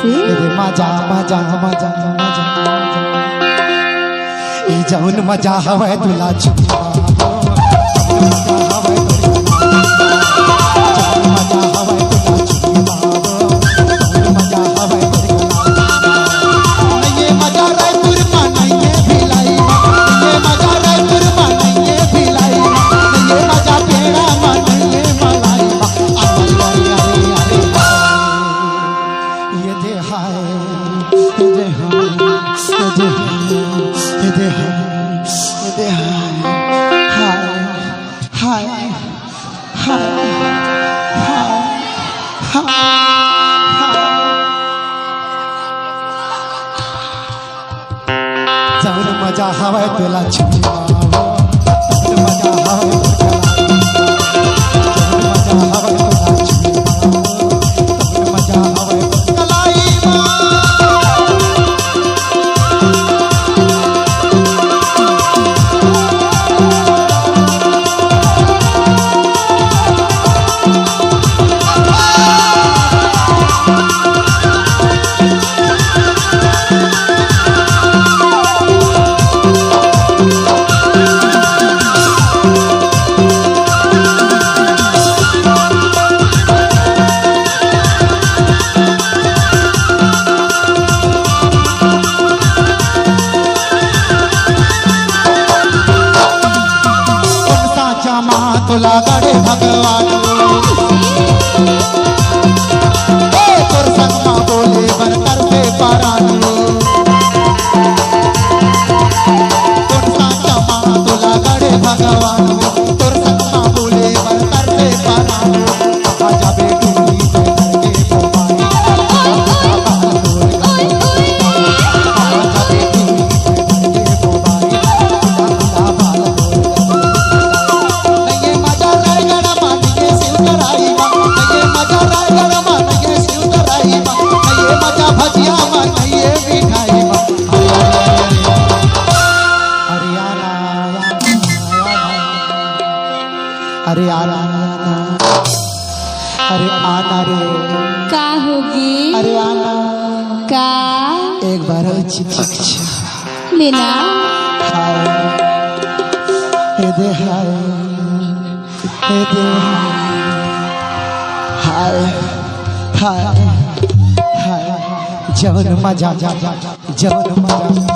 मजा मजा मजा मजा जौन मजा हवे तुला छुपा जौन मजा हवे तुला छुपा मजा हवे मजा हवे तुला गड़े भगवान तोर संग माँ बोले बर कर पे पारानी तुला गड़े भगवान तोर संग माँ बोले बर कर पे पारानी आजा बेटी अरे आना अरे आना रे का होगी अरे आना का एक बार चिट्ठी लेना हाय हे दे हाय हे दे हाय हाय हाय जौन मजा जौन मजा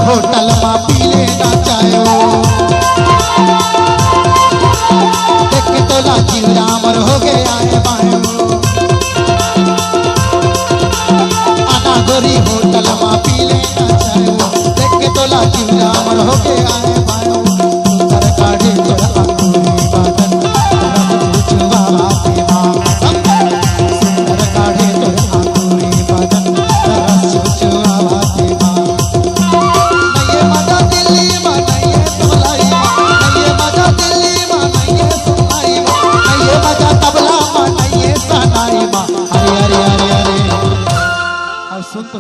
होटल में पी लेना चाहो देख के तोला चिल्लामर हो गया है बायो आना गोरी होटल में पी लेना चाहो देख के तोला चिल्लामर हो गया है बायो सुंदर काढ़े तोरा अंगूरी बादन चुचवा बाते मां सुंदर काढ़े तोरा अंगूरी बादन चुचवा बाते मां सुन तो